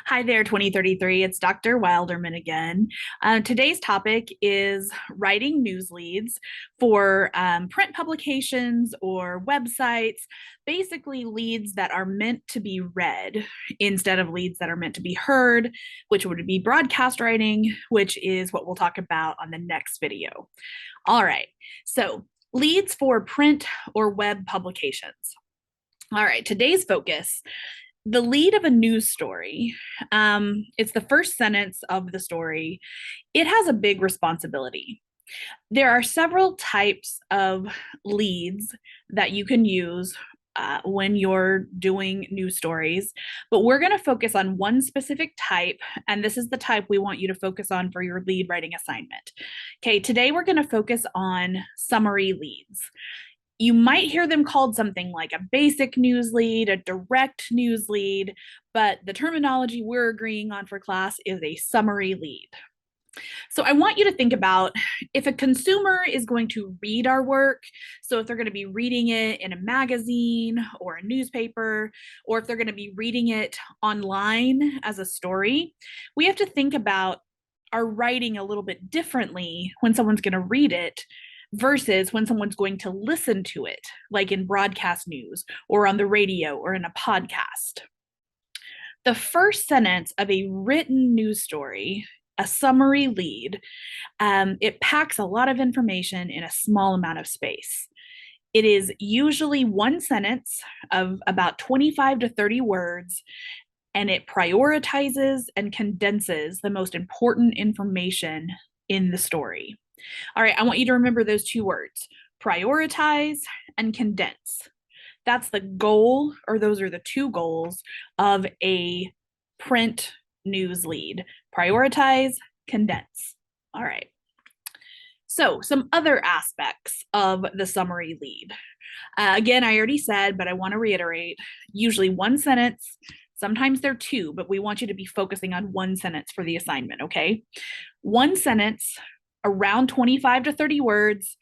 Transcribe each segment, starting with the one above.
Hi there, 2033. It's Dr. Wilderman again. Today's topic is writing news leads for print publications or websites, basically leads that are meant to be read instead of leads that are meant to be heard, which would be broadcast writing, which is what we'll talk about on the next video. All right, so leads for print or web publications. All right, today's focus, the lead of a news story, it's the first sentence of the story. It has a big responsibility. There are several types of leads that you can use when you're doing news stories, but we're going to focus on one specific type, and this is the type we want you to focus on for your lead writing assignment. Okay, today we're going to focus on summary leads. You might hear them called something like a basic news lead, a direct news lead, but the terminology we're agreeing on for class is a summary lead. So I want you to think about if a consumer is going to read our work, so if they're going to be reading it in a magazine or a newspaper, or if they're going to be reading it online as a story, we have to think about our writing a little bit differently when someone's going to read it versus when someone's going to listen to it, like in broadcast news or on the radio or in a podcast. The first sentence of a written news story, a summary lead, it packs a lot of information in a small amount of space. It is usually one sentence of about 25 to 30 words, and it prioritizes and condenses the most important information in the story. All right, I want you to remember those two words, prioritize and condense. That's the goal, or those are the two goals of a print news lead. Prioritize, condense. All right. So, some other aspects of the summary lead. Again, I already said, but I want to reiterate, usually one sentence, sometimes they're two, but we want you to be focusing on one sentence for the assignment, okay? One sentence, around 25 to 30 words.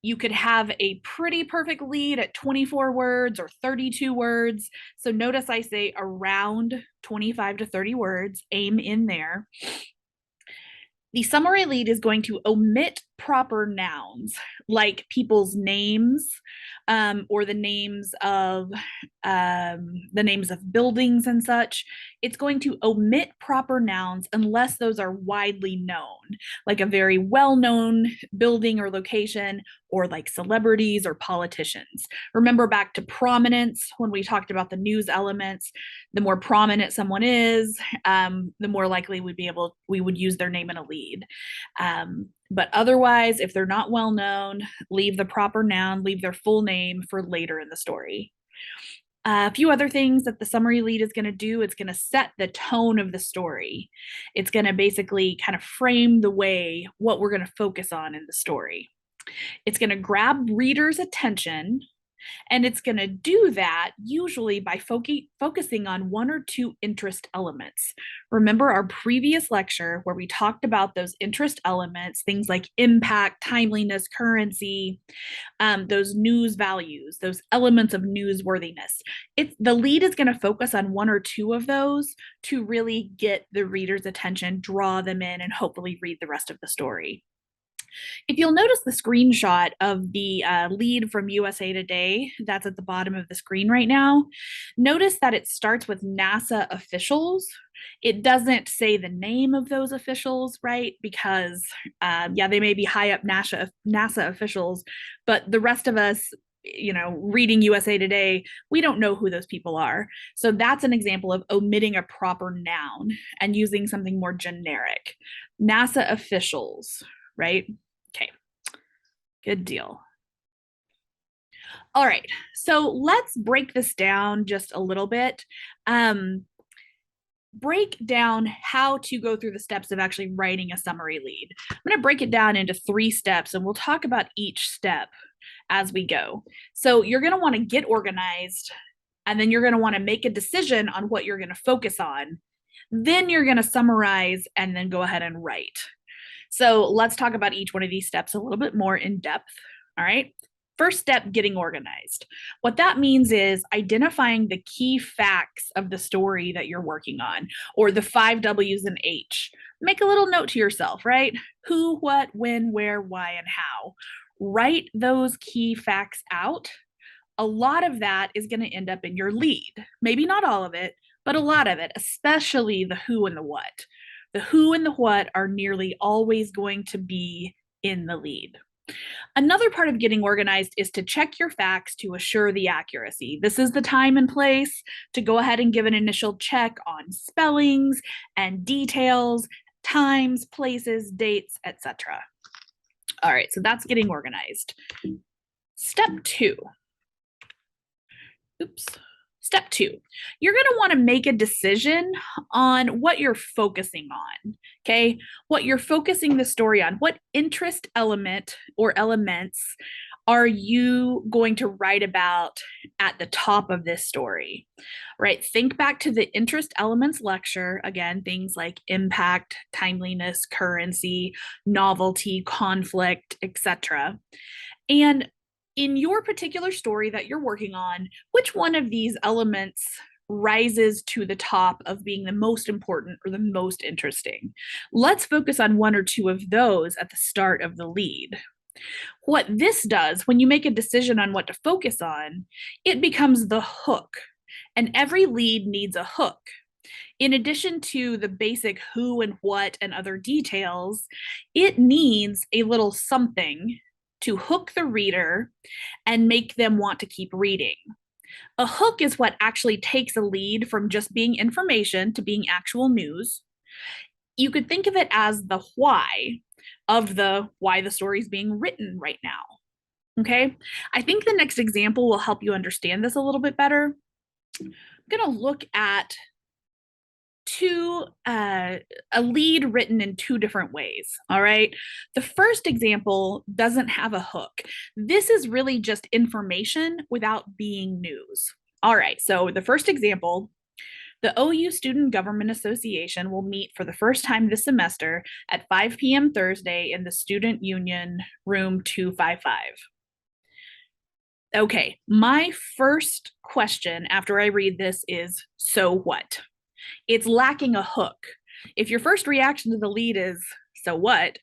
You could have a pretty perfect lead at 24 words or 32 words. So notice I say around 25 to 30 words, aim in there. The summary lead is going to omit proper nouns like people's names, or the names of buildings and such. It's going to omit proper nouns unless those are widely known, like a very well-known building or location, or like celebrities or politicians. Remember back to prominence when we talked about the news elements. The more prominent someone is, the more likely we would use their name in a lead. But otherwise, if they're not well known, leave the proper noun, leave their full name for later in the story. A few other things that the summary lead is going to do, it's going to set the tone of the story. It's going to basically kind of frame the way what we're going to focus on in the story. It's going to grab readers' attention, and it's going to do that usually by focusing on one or two interest elements. Remember our previous lecture where we talked about those interest elements, things like impact, timeliness, currency, those news values, those elements of newsworthiness. The lead is going to focus on one or two of those to really get the reader's attention, draw them in, and hopefully read the rest of the story. If you'll notice the screenshot of the lead from USA Today that's at the bottom of the screen right now, notice that it starts with NASA officials. It doesn't say the name of those officials, right? Because, yeah, they may be high up NASA officials, but the rest of us, reading USA Today, we don't know who those people are. So that's an example of omitting a proper noun and using something more generic. NASA officials, right? Okay, good deal. All right, so let's break this down just a little bit. Break down how to go through the steps of actually writing a summary lead. I'm going to break it down into 3 steps, and we'll talk about each step as we go. So you're going to want to get organized, and then you're going to want to make a decision on what you're going to focus on. Then you're going to summarize and then go ahead and write. So let's talk about each one of these steps a little bit more in depth. All right. First step, getting organized. What that means is identifying the key facts of the story that you're working on, or the 5 W's and H. Make a little note to yourself, right? Who, what, when, where, why, and how. Write those key facts out. A lot of that is going to end up in your lead. Maybe not all of it, but a lot of it, especially the who and the what. The who and the what are nearly always going to be in the lead. Another part of getting organized is to check your facts to assure the accuracy. This is the time and place to go ahead and give an initial check on spellings and details, times, places, dates, etc. All right, so that's getting organized. Step 2. Step 2, you're going to want to make a decision on what you're focusing on, okay? What you're focusing the story on. What interest element or elements are you going to write about at the top of this story, right? Think back to the interest elements lecture. Again, things like impact, timeliness, currency, novelty, conflict, etc. And in your particular story that you're working on, which one of these elements rises to the top of being the most important or the most interesting? Let's focus on one or two of those at the start of the lead. What this does, when you make a decision on what to focus on, it becomes the hook. And every lead needs a hook. In addition to the basic who and what and other details, it needs a little something to hook the reader and make them want to keep reading. A hook is what actually takes a lead from just being information to being actual news. You could think of it as the why of why the story is being written right now. Okay, I think the next example will help you understand this a little bit better. I'm going to look at a lead written in two different ways. All right. The first example doesn't have a hook. This is really just information without being news. All right. So the first example, the OU Student Government Association will meet for the first time this semester at 5 p.m. Thursday in the Student Union Room 255. Okay, my first question after I read this is, so what? It's lacking a hook. If your first reaction to the lead is, so what?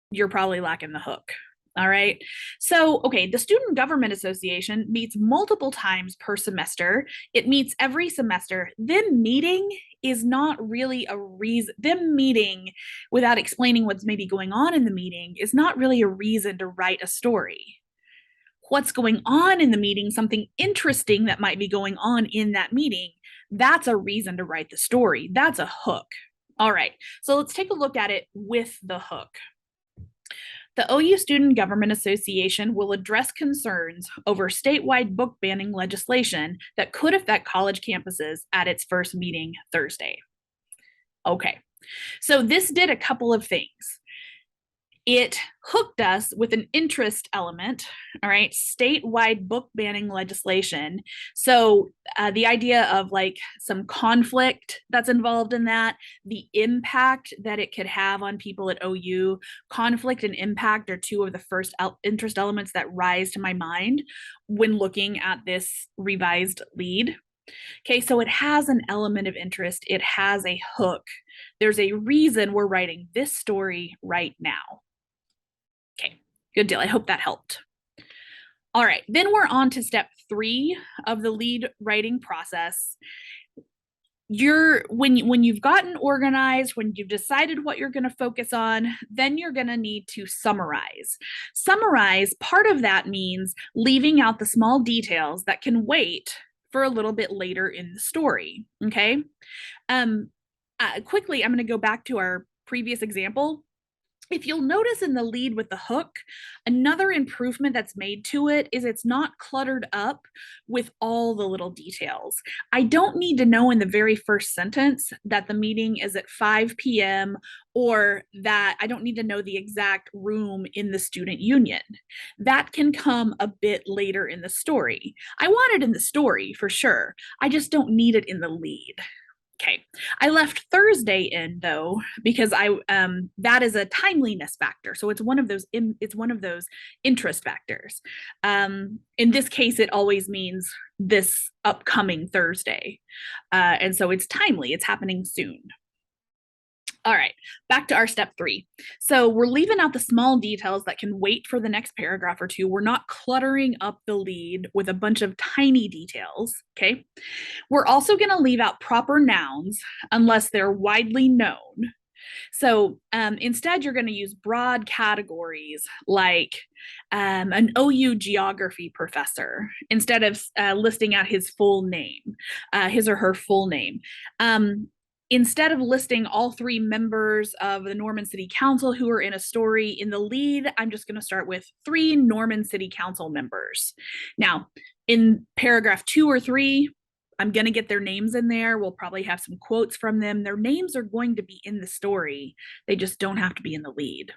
You're probably lacking the hook. All right. So, okay, the Student Government Association meets multiple times per semester. It meets every semester. Them meeting is not really a reason. Them meeting without explaining what's maybe going on in the meeting is not really a reason to write a story. What's going on in the meeting, something interesting that might be going on in that meeting, that's a reason to write the story. That's a hook. All right, so let's take a look at it with the hook. The OU Student Government Association will address concerns over statewide book banning legislation that could affect college campuses at its first meeting Thursday. Okay, so this did a couple of things. It hooked us with an interest element, all right, statewide book banning legislation. So the idea of like some conflict that's involved in that, the impact that it could have on people at OU, conflict and impact are two of the first interest elements that rise to my mind when looking at this revised lead. Okay, so it has an element of interest. It has a hook. There's a reason we're writing this story right now. Okay, good deal. I hope that helped. All right, then we're on to step 3 of the lead writing process. When you've gotten organized, when you've decided what you're going to focus on, then you're going to need to summarize. Summarize, part of that means leaving out the small details that can wait for a little bit later in the story, okay? Quickly, I'm going to go back to our previous example. If you'll notice in the lead with the hook, another improvement that's made to it is it's not cluttered up with all the little details. I don't need to know in the very first sentence that the meeting is at 5 p.m. or that I don't need to know the exact room in the student union. That can come a bit later in the story. I want it in the story for sure. I just don't need it in the lead. Okay. I left Thursday in though because I that is a timeliness factor. So it's one of those interest factors. In this case it always means this upcoming Thursday. And so it's timely. It's happening soon. All right, back to our step 3. So we're leaving out the small details that can wait for the next paragraph or two. We're not cluttering up the lead with a bunch of tiny details, okay? We're also going to leave out proper nouns unless they're widely known. So instead, you're going to use broad categories like an OU geography professor instead of listing out his full name, his or her full name. Instead of listing all 3 members of the Norman City Council who are in a story in the lead, I'm just going to start with 3 Norman City Council members. Now, in paragraph 2 or 3, I'm going to get their names in there. We'll probably have some quotes from them. Their names are going to be in the story. They just don't have to be in the lead.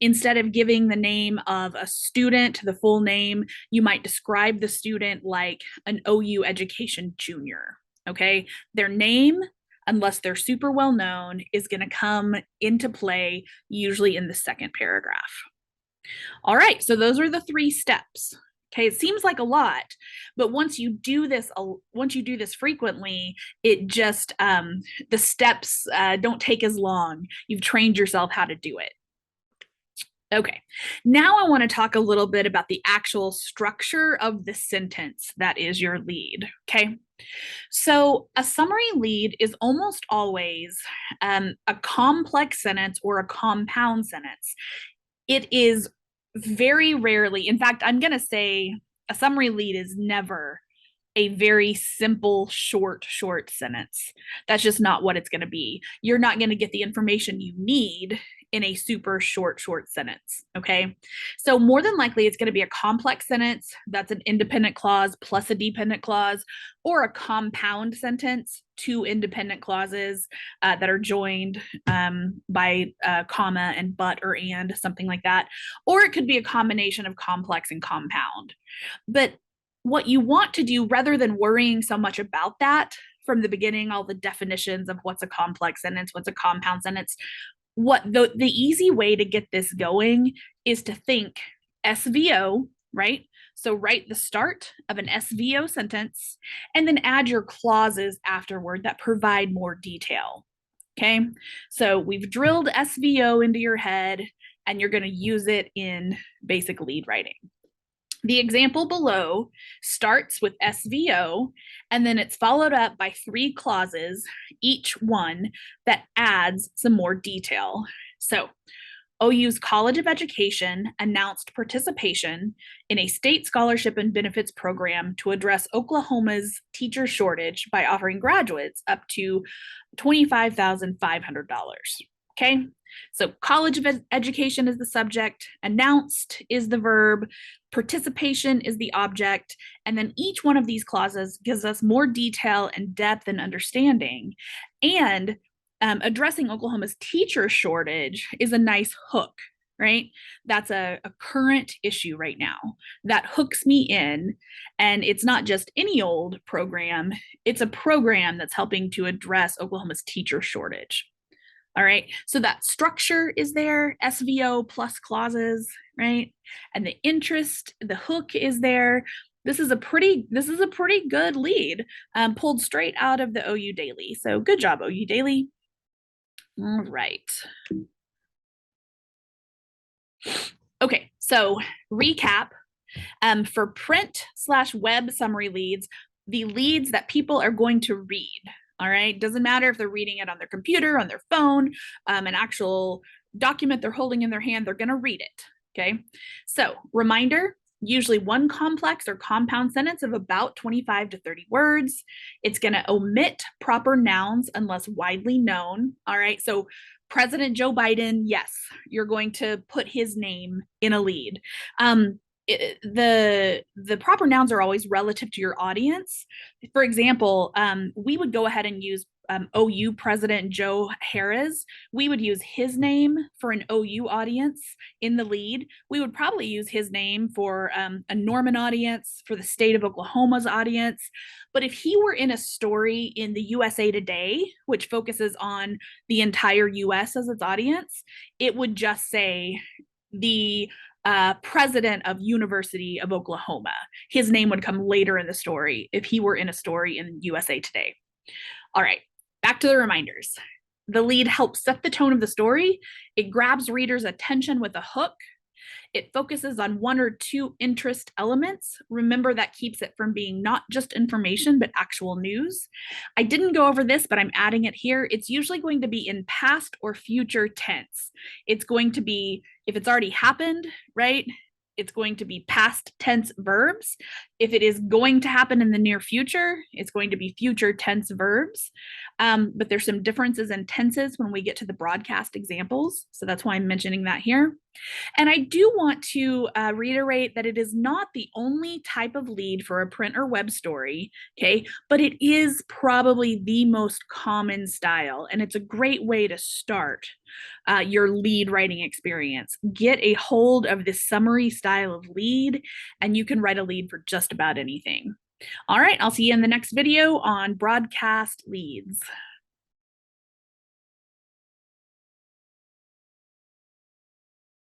Instead of giving the name of a student, the full name, you might describe the student like an OU education junior, okay? Their name, unless they're super well known, is going to come into play usually in the second paragraph. All right, so those are the 3 steps. Okay, it seems like a lot, but once you do this frequently, it just the steps don't take as long. You've trained yourself how to do it. Okay, now I want to talk a little bit about the actual structure of the sentence that is your lead. Okay, so a summary lead is almost always a complex sentence or a compound sentence. It is very rarely, in fact, I'm going to say a summary lead is never a very simple, short sentence. That's just not what it's going to be. You're not going to get the information you need in a super short sentence, okay? So more than likely it's going to be a complex sentence that's an independent clause plus a dependent clause, or a compound sentence, 2 independent clauses that are joined by a comma and but or and, something like that. Or it could be a combination of complex and compound. But what you want to do, rather than worrying so much about that from the beginning, all the definitions of what's a complex sentence, what's a compound sentence, what the easy way to get this going is to think SVO, right? So write the start of an SVO sentence and then add your clauses afterward that provide more detail. Okay, so we've drilled SVO into your head and you're going to use it in basic lead writing. The example below starts with SVO, and then it's followed up by 3 clauses, each one that adds some more detail. So, OU's College of Education announced participation in a state scholarship and benefits program to address Oklahoma's teacher shortage by offering graduates up to $25,500. Okay, so College of Education is the subject, announced is the verb, participation is the object, and then each one of these clauses gives us more detail and depth and understanding. And addressing Oklahoma's teacher shortage is a nice hook, right? That's a current issue right now that hooks me in. And it's not just any old program, it's a program that's helping to address Oklahoma's teacher shortage. All right, so that structure is there, SVO plus clauses, right? And the interest, the hook is there. This is a pretty good lead, pulled straight out of the OU Daily. So good job, OU Daily. All right. Okay, so recap. For print/web summary leads, the leads that people are going to read. All right, doesn't matter if they're reading it on their computer, on their phone, an actual document they're holding in their hand, they're going to read it. Okay, so reminder, usually one complex or compound sentence of about 25 to 30 words. It's going to omit proper nouns unless widely known. All right, so President Joe Biden, yes, you're going to put his name in a lead. The proper nouns are always relative to your audience. For example, we would go ahead and use OU president Joe Harris, we would use his name for an OU audience in the lead. We would probably use his name for a Norman audience, for the state of Oklahoma's audience. But if he were in a story in the USA Today, which focuses on the entire US as its audience, it would just say the president of University of Oklahoma. His name would come later in the story if he were in a story in USA Today. All right, back to the reminders. The lead helps set the tone of the story. It grabs readers' attention with a hook. It focuses on one or two interest elements. Remember, that keeps it from being not just information, but actual news. I didn't go over this, but I'm adding it here. It's usually going to be in past or future tense. It's going to be, if it's already happened, right? It's going to be past tense verbs. If it is going to happen in the near future, it's going to be future tense verbs. But there's some differences in tenses when we get to the broadcast examples. So that's why I'm mentioning that here. And I do want to reiterate that it is not the only type of lead for a print or web story, okay? But it is probably the most common style, and it's a great way to start your lead writing experience. Get a hold of this summary style of lead, and you can write a lead for just about anything. All right, I'll see you in the next video on broadcast leads.